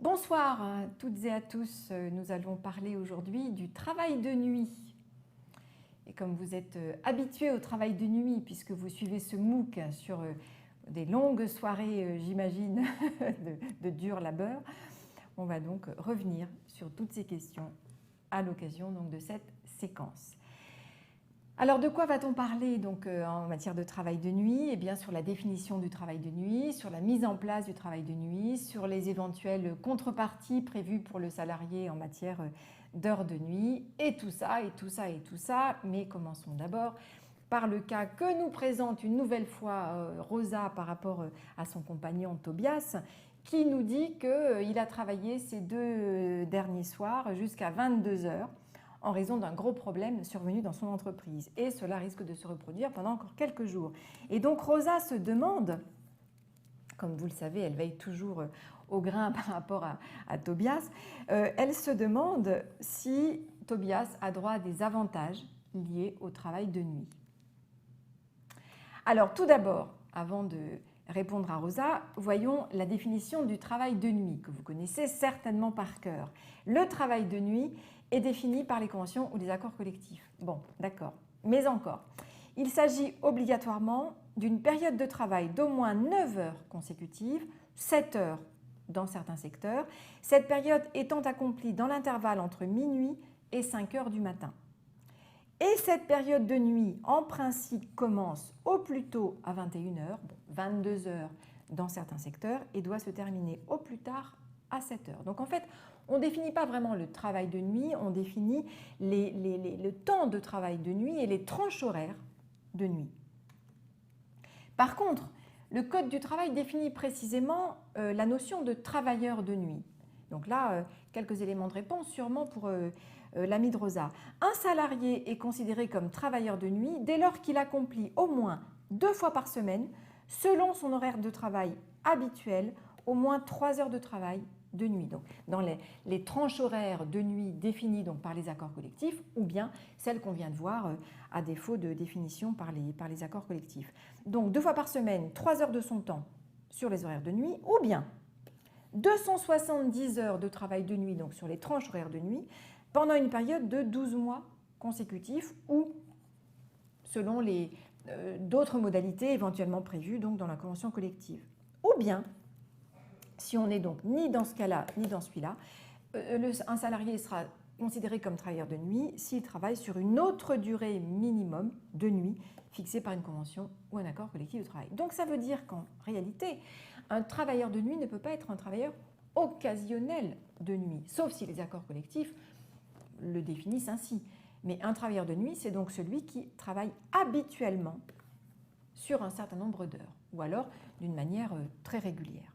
Bonsoir à toutes et à tous. Nous allons parler aujourd'hui du travail de nuit. Et comme vous êtes habitués au travail de nuit, puisque vous suivez ce MOOC sur des longues soirées, j'imagine, de dur labeur, on va donc revenir sur toutes ces questions à l'occasion de cette séquence. Alors de quoi va-t-on parler en matière de travail de nuit? Eh bien sur la définition du travail de nuit, sur la mise en place du travail de nuit, sur les éventuelles contreparties prévues pour le salarié en matière d'heures de nuit, et tout ça, et tout ça, et tout ça. Mais commençons d'abord par le cas que nous présente une nouvelle fois Rosa par rapport à son compagnon Tobias, qui nous dit qu'il a travaillé ces deux derniers soirs jusqu'à 22 heures en raison d'un gros problème survenu dans son entreprise. Et cela risque de se reproduire pendant encore quelques jours. Et donc Rosa se demande, comme vous le savez, elle veille toujours au grain par rapport à Tobias, elle se demande si Tobias a droit à des avantages liés au travail de nuit. Alors tout d'abord, avant de répondre à Rosa, voyons la définition du travail de nuit, que vous connaissez certainement par cœur. Le travail de nuit est défini par les conventions ou les accords collectifs. Bon, d'accord. Mais encore, il s'agit obligatoirement d'une période de travail d'au moins 9 heures consécutives, 7 heures dans certains secteurs, cette période étant accomplie dans l'intervalle entre minuit et 5 heures du matin. Et cette période de nuit, en principe, commence au plus tôt à 21 heures, 22 heures dans certains secteurs, et doit se terminer au plus tard à 7 heures. Donc en fait, on ne définit pas vraiment le travail de nuit, on définit le temps de travail de nuit et les tranches horaires de nuit. Par contre, le Code du travail définit précisément la notion de travailleur de nuit. Donc là, quelques éléments de réponse sûrement pour l'ami de Rosa. Un salarié est considéré comme travailleur de nuit dès lors qu'il accomplit au moins 2 fois par semaine, selon son horaire de travail habituel, au moins 3 heures de travail de nuit. Donc, dans les tranches horaires de nuit définies donc, par les accords collectifs, ou bien celles qu'on vient de voir à défaut de définition par les accords collectifs. Donc 2 fois par semaine, 3 heures de son temps sur les horaires de nuit, ou bien 270 heures de travail de nuit donc sur les tranches horaires de nuit pendant une période de 12 mois consécutifs ou selon d'autres modalités éventuellement prévues donc, dans la convention collective. Ou bien, si on n'est donc ni dans ce cas-là ni dans celui-là, un salarié sera considéré comme travailleur de nuit s'il travaille sur une autre durée minimum de nuit fixée par une convention ou un accord collectif de travail. Donc ça veut dire qu'en réalité, un travailleur de nuit ne peut pas être un travailleur occasionnel de nuit, sauf si les accords collectifs le définissent ainsi. Mais un travailleur de nuit, c'est donc celui qui travaille habituellement sur un certain nombre d'heures, ou alors d'une manière très régulière.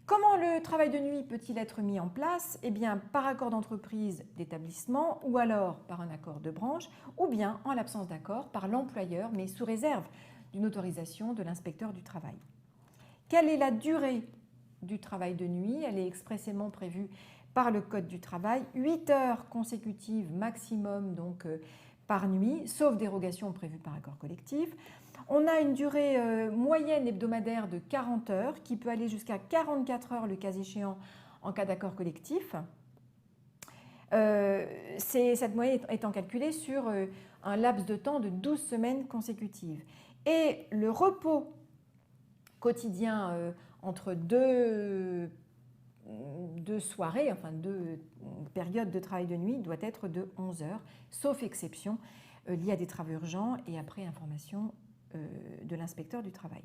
Comment le travail de nuit peut-il être mis en place? Eh bien, par accord d'entreprise, d'établissement, ou alors par un accord de branche, ou bien, en l'absence d'accord, par l'employeur, mais sous réserve d'une autorisation de l'inspecteur du travail. Quelle est la durée du travail de nuit? Elle est expressément prévue par le Code du travail, 8 heures consécutives maximum donc, par nuit, sauf dérogation prévue par accord collectif. On a une durée moyenne hebdomadaire de 40 heures qui peut aller jusqu'à 44 heures le cas échéant en cas d'accord collectif. Cette moyenne étant calculée sur un laps de temps de 12 semaines consécutives. Et le repos quotidien entre deux soirées, enfin 2 périodes de travail de nuit doit être de 11 heures, sauf exception liée à des travaux urgents et après information de l'inspecteur du travail.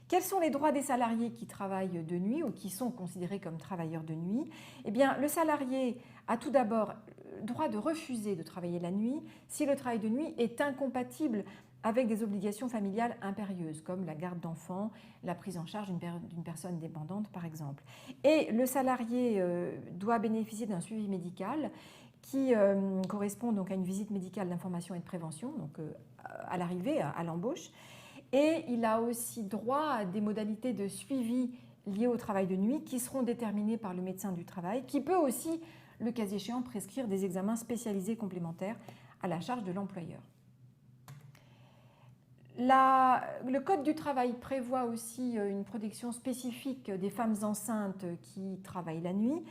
Quels sont les droits des salariés qui travaillent de nuit ou qui sont considérés comme travailleurs de nuit? Eh bien, le salarié a tout d'abord le droit de refuser de travailler la nuit si le travail de nuit est incompatible avec des obligations familiales impérieuses, comme la garde d'enfants, la prise en charge d'une personne dépendante, par exemple. Et le salarié doit bénéficier d'un suivi médical qui correspond donc à une visite médicale d'information et de prévention, donc à l'arrivée, à l'embauche. Et il a aussi droit à des modalités de suivi liées au travail de nuit qui seront déterminées par le médecin du travail, qui peut aussi, le cas échéant, prescrire des examens spécialisés complémentaires à la charge de l'employeur. Le Code du travail prévoit aussi une protection spécifique des femmes enceintes qui travaillent la nuit,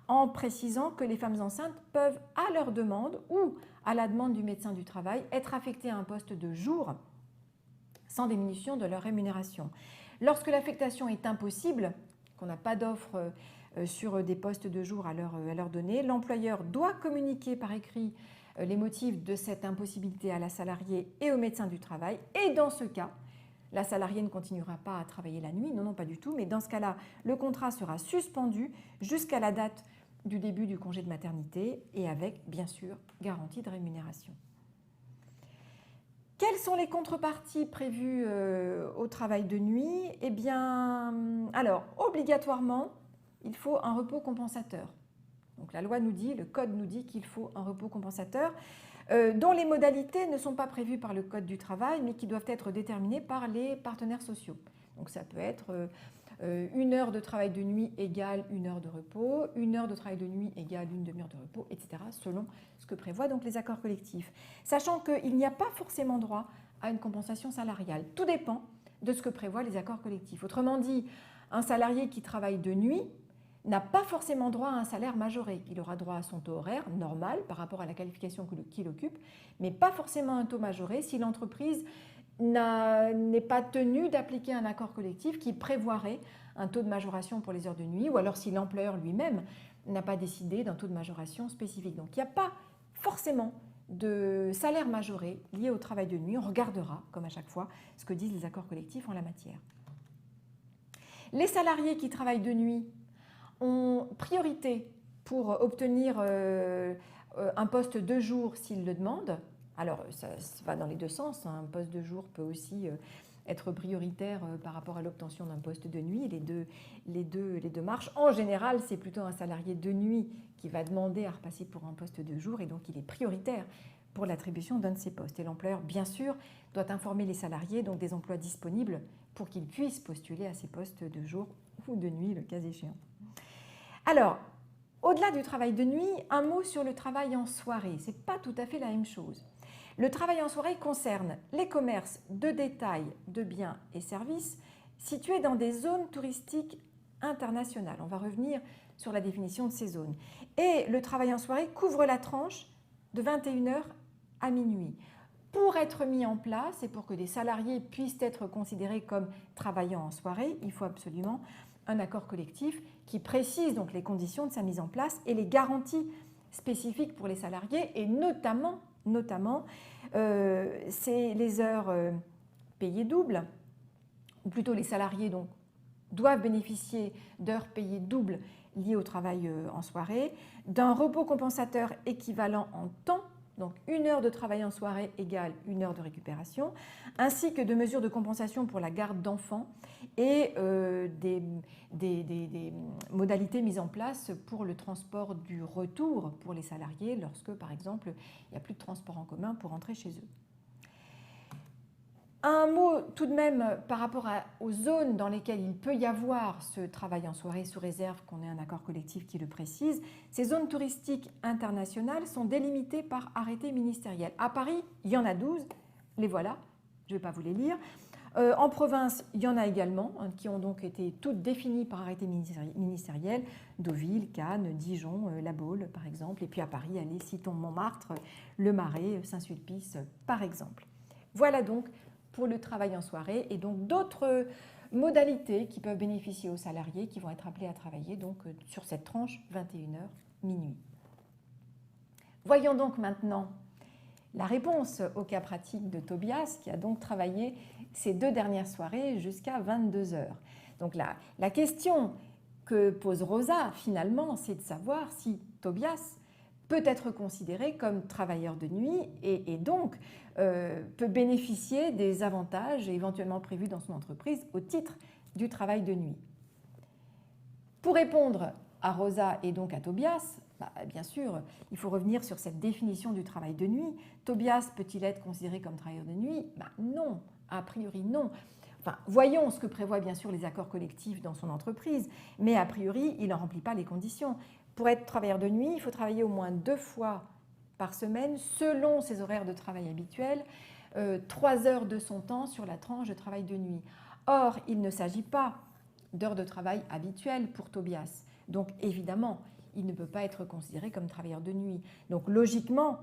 en précisant que les femmes enceintes peuvent, à leur demande ou à la demande du médecin du travail, être affectées à un poste de jour sans diminution de leur rémunération. Lorsque l'affectation est impossible, qu'on n'a pas d'offre sur des postes de jour à leur donner, l'employeur doit communiquer par écrit les motifs de cette impossibilité à la salariée et au médecin du travail. Et dans ce cas, la salariée ne continuera pas à travailler la nuit, non, pas du tout, mais dans ce cas-là, le contrat sera suspendu jusqu'à la date du début du congé de maternité et avec, bien sûr, garantie de rémunération. Quelles sont les contreparties prévues au travail de nuit? Eh bien, alors, obligatoirement, il faut un repos compensateur. Donc la loi nous dit, le code nous dit qu'il faut un repos compensateur dont les modalités ne sont pas prévues par le code du travail, mais qui doivent être déterminées par les partenaires sociaux. Donc ça peut être 1 heure de travail de nuit égale 1 heure de repos, 1 heure de travail de nuit égale 1 demi-heure de repos, etc., selon ce que prévoient donc les accords collectifs. Sachant qu'il n'y a pas forcément droit à une compensation salariale. Tout dépend de ce que prévoient les accords collectifs. Autrement dit, un salarié qui travaille de nuit n'a pas forcément droit à un salaire majoré. Il aura droit à son taux horaire normal par rapport à la qualification qu'il occupe, mais pas forcément un taux majoré si l'entreprise n'est pas tenue d'appliquer un accord collectif qui prévoirait un taux de majoration pour les heures de nuit, ou alors si l'employeur lui-même n'a pas décidé d'un taux de majoration spécifique. Donc il n'y a pas forcément de salaire majoré lié au travail de nuit. On regardera, comme à chaque fois, ce que disent les accords collectifs en la matière. Les salariés qui travaillent de nuit ont priorité pour obtenir un poste de jour s'ils le demandent. Alors, ça va dans les deux sens. Un poste de jour peut aussi être prioritaire par rapport à l'obtention d'un poste de nuit. Les deux marchent. En général, c'est plutôt un salarié de nuit qui va demander à repasser pour un poste de jour et donc il est prioritaire pour l'attribution d'un de ces postes. Et l'employeur, bien sûr, doit informer les salariés donc des emplois disponibles pour qu'ils puissent postuler à ces postes de jour ou de nuit, le cas échéant. Alors, au-delà du travail de nuit, un mot sur le travail en soirée. Ce n'est pas tout à fait la même chose. Le travail en soirée concerne les commerces de détail de biens et services situés dans des zones touristiques internationales. On va revenir sur la définition de ces zones. Et le travail en soirée couvre la tranche de 21h à minuit. Pour être mis en place et pour que des salariés puissent être considérés comme travaillant en soirée, il faut absolument un accord collectif qui précise donc les conditions de sa mise en place et les garanties spécifiques pour les salariés et notamment c'est les heures payées doubles, ou plutôt les salariés donc, doivent bénéficier d'heures payées doubles liées au travail en soirée, d'un repos compensateur équivalent en temps, donc 1 heure de travail en soirée égale 1 heure de récupération, ainsi que de mesures de compensation pour la garde d'enfants et des modalités mises en place pour le transport du retour pour les salariés lorsque, par exemple, il n'y a plus de transport en commun pour rentrer chez eux. Un mot tout de même par rapport aux zones dans lesquelles il peut y avoir ce travail en soirée sous réserve qu'on ait un accord collectif qui le précise. Ces zones touristiques internationales sont délimitées par arrêté ministériel. À Paris, il y en a 12, les voilà, je ne vais pas vous les lire. En province, il y en a également, qui ont donc été toutes définies par arrêté ministériel, Deauville, Cannes, Dijon, La Baule par exemple, et puis à Paris, allez, citons Montmartre, Le Marais, Saint-Sulpice par exemple. Voilà donc pour le travail en soirée et donc d'autres modalités qui peuvent bénéficier aux salariés qui vont être appelés à travailler donc sur cette tranche 21h minuit. Voyons donc maintenant la réponse au cas pratique de Tobias qui a donc travaillé ces 2 dernières soirées jusqu'à 22h. Donc la question que pose Rosa finalement, c'est de savoir si Tobias peut être considéré comme travailleur de nuit et donc peut bénéficier des avantages éventuellement prévus dans son entreprise au titre du travail de nuit. Pour répondre à Rosa et donc à Tobias, bien sûr, il faut revenir sur cette définition du travail de nuit. Tobias peut-il être considéré comme travailleur de nuit? Non, a priori non. Enfin, voyons ce que prévoient bien sûr les accords collectifs dans son entreprise, mais a priori, il n'en remplit pas les conditions. Pour être travailleur de nuit, il faut travailler au moins 2 fois par semaine selon ses horaires de travail habituels, 3 heures de son temps sur la tranche de travail de nuit. Or, il ne s'agit pas d'heures de travail habituelles pour Tobias. Donc, évidemment, il ne peut pas être considéré comme travailleur de nuit. Donc, logiquement,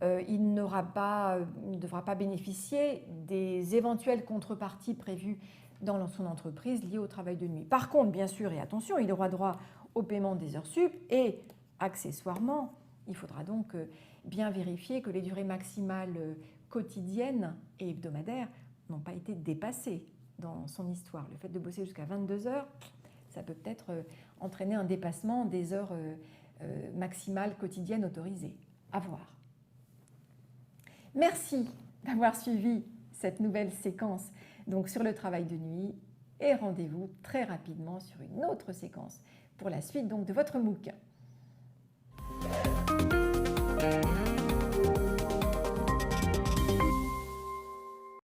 il ne devra pas bénéficier des éventuelles contreparties prévues dans son entreprise liées au travail de nuit. Par contre, bien sûr, et attention, il aura droit au paiement des heures sup et, accessoirement, il faudra donc bien vérifier que les durées maximales quotidiennes et hebdomadaires n'ont pas été dépassées dans son histoire. Le fait de bosser jusqu'à 22 heures, ça peut peut-être entraîner un dépassement des heures maximales quotidiennes autorisées. À voir. Merci d'avoir suivi cette nouvelle séquence donc sur le travail de nuit et rendez-vous très rapidement sur une autre séquence pour la suite donc de votre MOOC.